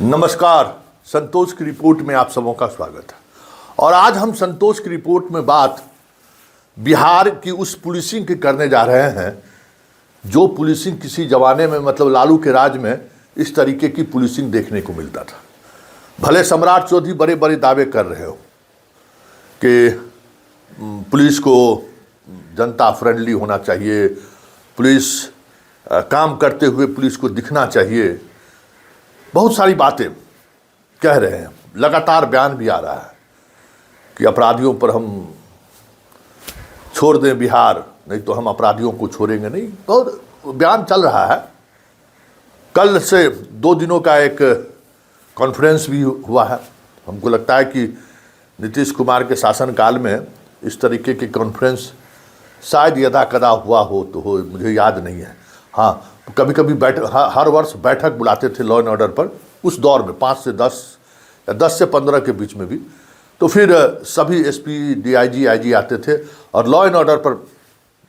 नमस्कार। संतोष की रिपोर्ट में आप सबों का स्वागत है। और आज हम संतोष की रिपोर्ट में बात बिहार की उस पुलिसिंग की करने जा रहे हैं जो पुलिसिंग किसी जमाने में मतलब लालू के राज में इस तरीके की पुलिसिंग देखने को मिलता था। भले सम्राट चौधरी बड़े बड़े दावे कर रहे हो कि पुलिस को जनता फ्रेंडली होना चाहिए, पुलिस काम करते हुए पुलिस को दिखना चाहिए, बहुत सारी बातें कह रहे हैं। लगातार बयान भी आ रहा है कि अपराधियों पर हम छोड़ दें बिहार, नहीं तो हम अपराधियों को छोड़ेंगे नहीं। बहुत बयान चल रहा है। कल से 2 दिनों का एक कॉन्फ्रेंस भी हुआ है। हमको लगता है कि नीतीश कुमार के शासनकाल में इस तरीके की कॉन्फ्रेंस शायद यदा कदा हुआ हो तो हो, मुझे याद नहीं है। हाँ, कभी कभी हर वर्ष बैठक बुलाते थे लॉ एंड ऑर्डर पर, उस दौर में 5 से 10 या 10 से 15 के बीच में भी। तो फिर सभी एसपी, डीआईजी, आईजी आते थे और लॉ एंड ऑर्डर पर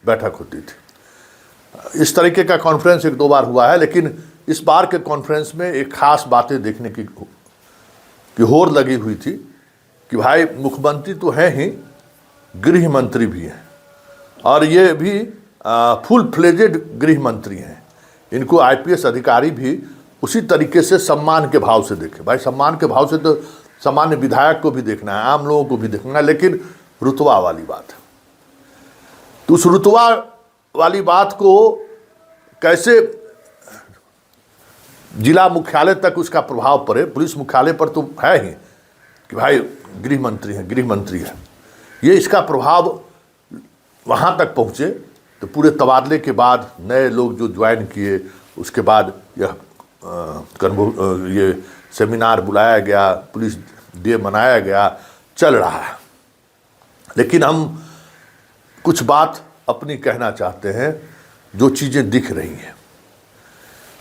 बैठक होती थी। इस तरीके का कॉन्फ्रेंस 1-2 बार हुआ है, लेकिन इस बार के कॉन्फ्रेंस में एक खास बातें देखने की होड़ लगी हुई थी कि भाई मुख्यमंत्री तो हैं ही, गृह मंत्री भी हैं और ये भी फुल फ्लेजेड गृह मंत्री हैं। इनको आईपीएस अधिकारी भी उसी तरीके से सम्मान के भाव से देखें। भाई सम्मान के भाव से तो सामान्य विधायक को भी देखना है, आम लोगों को भी देखना है, लेकिन रुतबा वाली बात है। तो उस रुतबा वाली बात को कैसे जिला मुख्यालय तक उसका प्रभाव पड़े, पुलिस मुख्यालय पर तो है ही कि भाई गृह मंत्री हैं, गृह मंत्री हैं, ये इसका प्रभाव वहाँ तक पहुँचे। तो पूरे तबादले के बाद नए लोग जो ज्वाइन किए, उसके बाद ये सेमिनार बुलाया गया, पुलिस डे मनाया गया, चल रहा है। लेकिन हम कुछ बात अपनी कहना चाहते हैं जो चीज़ें दिख रही हैं।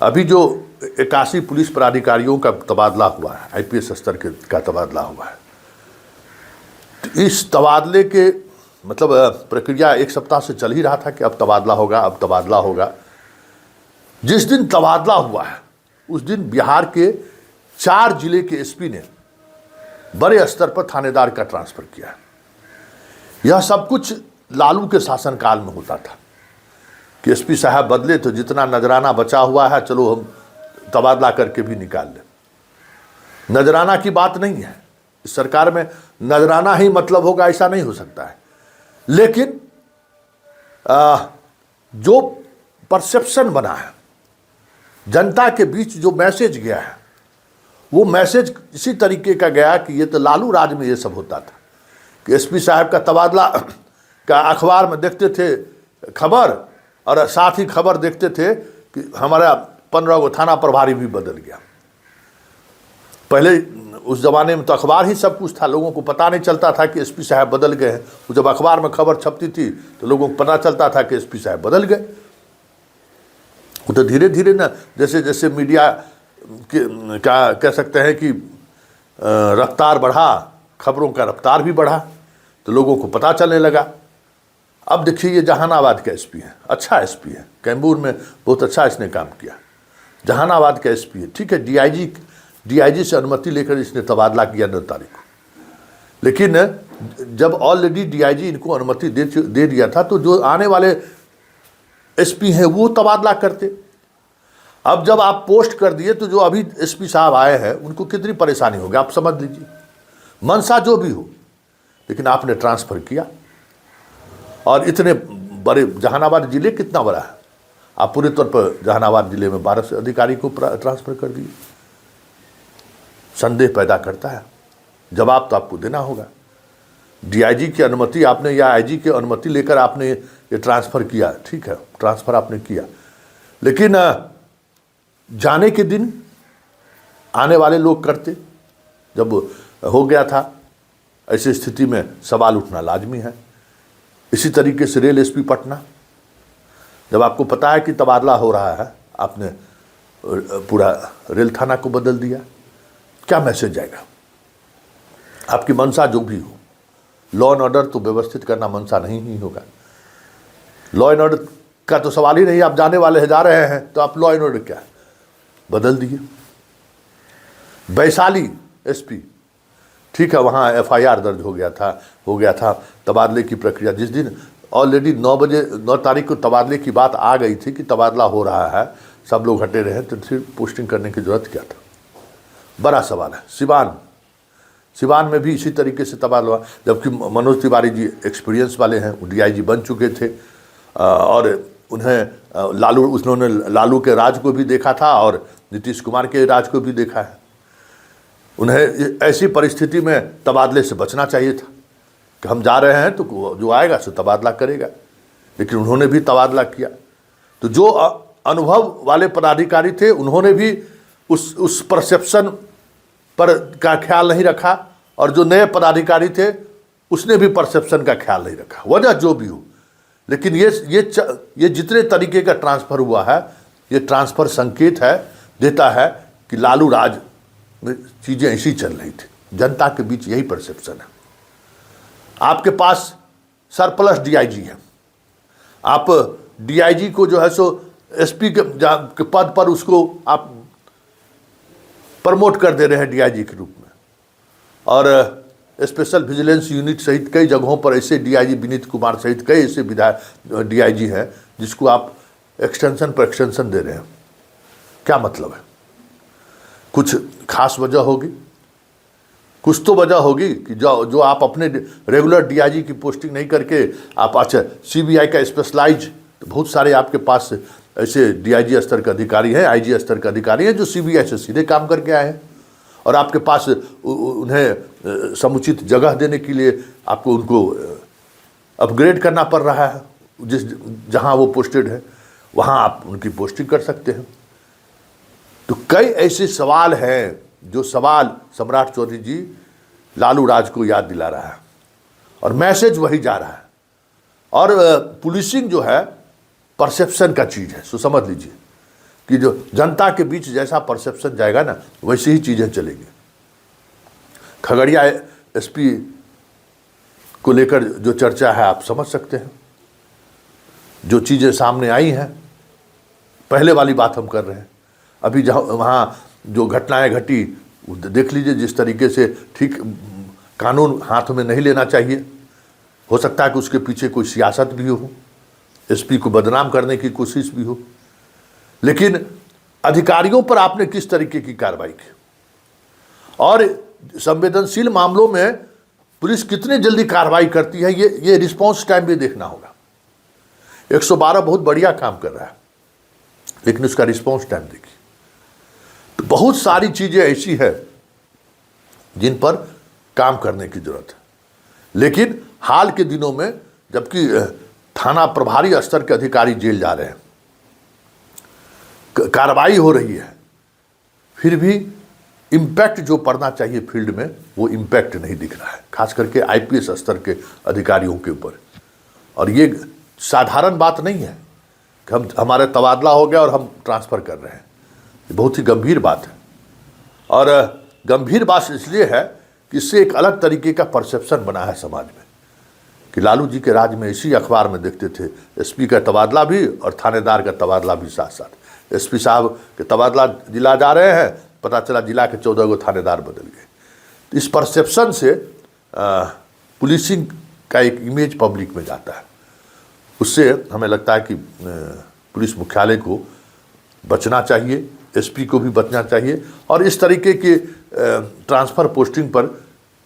अभी जो 81 पुलिस पदाधिकारियों का तबादला हुआ है, आईपीएस स्तर का तबादला हुआ है, तो इस तबादले के मतलब प्रक्रिया 1 सप्ताह से चल ही रहा था कि अब तबादला होगा, अब तबादला होगा। जिस दिन तबादला हुआ है उस दिन बिहार के 4 जिले के एसपी ने बड़े स्तर पर थानेदार का ट्रांसफर किया। यह सब कुछ लालू के शासनकाल में होता था कि एसपी साहब बदले तो जितना नजराना बचा हुआ है चलो हम तबादला करके भी निकाल लें। नजराना की बात नहीं है, इस सरकार में नजराना ही मतलब होगा ऐसा नहीं हो सकता है। लेकिन जो परसेप्शन बना है, जनता के बीच जो मैसेज गया है, वो मैसेज इसी तरीके का गया कि ये तो लालू राज में ये सब होता था कि एसपी साहब का तबादला का अखबार में देखते थे खबर, और साथ ही खबर देखते थे कि हमारा 15 गो थाना प्रभारी भी बदल गया। पहले उस ज़माने में तो अखबार ही सब कुछ था, लोगों को पता नहीं चलता था कि एसपी साहब बदल गए हैं। वो जब अखबार में खबर छपती थी तो लोगों को पता चलता था कि एसपी साहब बदल गए। वो तो धीरे धीरे ना, जैसे जैसे मीडिया का कह सकते हैं कि रफ्तार बढ़ा, खबरों का रफ्तार भी बढ़ा, तो लोगों को पता चलने लगा। अब देखिए ये जहानाबाद का एसपी है, अच्छा एसपी है, कैमूर में बहुत अच्छा इसने काम किया, जहानाबाद का एसपी है, ठीक है। डीआईजी से अनुमति लेकर इसने तबादला किया 9 तारीख को। लेकिन जब ऑलरेडी डीआईजी इनको अनुमति दे दिया था तो जो आने वाले एसपी हैं वो तबादला करते। अब जब आप पोस्ट कर दिए तो जो अभी एसपी साहब आए हैं उनको कितनी परेशानी होगी आप समझ लीजिए, मनसा जो भी हो, लेकिन आपने ट्रांसफ़र किया। और इतने बड़े जहानाबाद जिले कितना बड़ा है, आप पूरे तौर पर जहानाबाद जिले में 12 से अधिकारी को ट्रांसफ़र कर दिए। संदेह पैदा करता है, जवाब तो आपको देना होगा। डीआईजी की अनुमति आपने या आईजी की अनुमति लेकर आपने ये ट्रांसफ़र किया, ठीक है, ट्रांसफ़र आपने किया, लेकिन जाने के दिन आने वाले लोग करते। जब हो गया था ऐसी स्थिति में सवाल उठना लाजमी है। इसी तरीके से रेल एसपी पटना, जब आपको पता है कि तबादला हो रहा है, आपने पूरा रेल थाना को बदल दिया, क्या मैसेज जाएगा? आपकी मंशा जो भी हो, लॉ एंड ऑर्डर तो व्यवस्थित करना मंशा नहीं ही होगा। लॉ एंड ऑर्डर का तो सवाल ही नहीं, आप जाने वाले हैं, जा रहे हैं, तो आप लॉ एंड ऑर्डर क्या बदल दिए। वैशाली एसपी, ठीक है, वहाँ एफआईआर दर्ज हो गया था तबादले की प्रक्रिया। जिस दिन ऑलरेडी 9 तारीख को तबादले की बात आ गई थी कि तबादला हो रहा है, सब लोग हटे रहे, तो फिर पोस्टिंग करने की जरूरत क्या था? बड़ा सवाल है। सिवान में भी इसी तरीके से तबादला हुआ, जबकि मनोज तिवारी जी एक्सपीरियंस वाले हैं, वो डीआईजी बन चुके थे और उन्हें उन्होंने लालू के राज को भी देखा था और नीतीश कुमार के राज को भी देखा है। उन्हें ऐसी परिस्थिति में तबादले से बचना चाहिए था कि हम जा रहे हैं तो जो आएगा सो तबादला करेगा, लेकिन उन्होंने भी तबादला किया। तो जो अनुभव वाले पदाधिकारी थे उन्होंने भी उस परसेप्शन पर का ख्याल नहीं रखा, और जो नए पदाधिकारी थे उसने भी परसेप्शन का ख्याल नहीं रखा, वजह जो भी हो। लेकिन ये जितने तरीके का ट्रांसफ़र हुआ है, ये ट्रांसफ़र संकेत देता है कि लालू राज में चीज़ें ऐसी चल रही थी। जनता के बीच यही परसेप्शन है। आपके पास सरप्लस डीआईजी है, आप डीआईजी को जो है सो एसपी के पद पर उसको आप प्रमोट कर दे रहे हैं डीआईजी के रूप में, और स्पेशल विजिलेंस यूनिट सहित कई जगहों पर ऐसे डीआईजी, विनीत कुमार सहित कई ऐसे विधायक डीआईजी हैं जिसको आप एक्सटेंशन पर एक्सटेंशन दे रहे हैं। क्या मतलब है? कुछ खास वजह होगी, कुछ तो वजह होगी कि जो आप अपने रेगुलर डीआईजी की पोस्टिंग नहीं करके आप अच्छा सीबीआई का स्पेशलाइज, तो बहुत सारे आपके पास ऐसे डीआईजी स्तर के अधिकारी हैं, आईजी स्तर के अधिकारी हैं जो सीबीआई से सीधे काम करके आए हैं, और आपके पास उन्हें समुचित जगह देने के लिए आपको उनको अपग्रेड करना पड़ रहा है। जहां वो पोस्टेड है वहां आप उनकी पोस्टिंग कर सकते हैं। तो कई ऐसे सवाल हैं जो सवाल सम्राट चौधरी जी लालू राज को याद दिला रहा है, और मैसेज वही जा रहा है। और पुलिसिंग जो है परसेप्शन का चीज़ है, सो समझ लीजिए कि जो जनता के बीच जैसा परसेप्शन जाएगा ना, वैसी ही चीज़ें चलेंगी। खगड़िया एसपी को लेकर जो चर्चा है आप समझ सकते हैं, जो चीज़ें सामने आई हैं। पहले वाली बात हम कर रहे हैं, अभी जहाँ वहाँ जो घटनाएं घटी देख लीजिए, जिस तरीके से ठीक कानून हाथ में नहीं लेना चाहिए। हो सकता है कि उसके पीछे कोई सियासत भी हो, एसपी को बदनाम करने की कोशिश भी हो, लेकिन अधिकारियों पर आपने किस तरीके की कार्रवाई की, और संवेदनशील मामलों में पुलिस कितनी जल्दी कार्रवाई करती है, ये रिस्पांस टाइम भी देखना होगा। 112 बहुत बढ़िया काम कर रहा है, लेकिन उसका रिस्पांस टाइम देखिए। तो बहुत सारी चीज़ें ऐसी है जिन पर काम करने की जरूरत है। लेकिन हाल के दिनों में जबकि थाना प्रभारी स्तर के अधिकारी जेल जा रहे हैं, कार्रवाई हो रही है, फिर भी इम्पैक्ट जो पड़ना चाहिए फील्ड में वो इम्पैक्ट नहीं दिख रहा है, खास करके आईपीएस स्तर के अधिकारियों के ऊपर। और ये साधारण बात नहीं है कि हमारे तबादला हो गया और हम ट्रांसफ़र कर रहे हैं। ये बहुत ही गंभीर बात है, और गंभीर बात इसलिए है कि इससे एक अलग तरीके का परसेप्शन बना है समाज में कि लालू जी के राज में इसी अखबार में देखते थे एसपी का तबादला भी और थानेदार का तबादला भी साथ साथ। एसपी साहब के तबादला जिला जा रहे हैं, पता चला जिला के 14 गो थानेदार बदल गए। तो इस परसेप्शन से पुलिसिंग का एक इमेज पब्लिक में जाता है, उससे हमें लगता है कि पुलिस मुख्यालय को बचना चाहिए, एसपी को भी बचना चाहिए। और इस तरीके के ट्रांसफ़र पोस्टिंग पर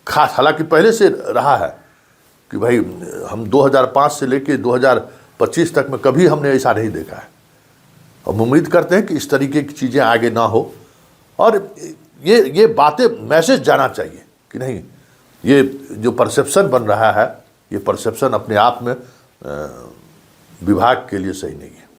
खास, हालांकि पहले से रहा है कि भाई हम 2005 से लेके 2025 तक में कभी हमने ऐसा नहीं देखा है, और उम्मीद करते हैं कि इस तरीके की चीज़ें आगे ना हो। और ये बातें मैसेज जाना चाहिए कि नहीं, ये जो परसेप्शन बन रहा है, ये परसेप्शन अपने आप में विभाग के लिए सही नहीं है।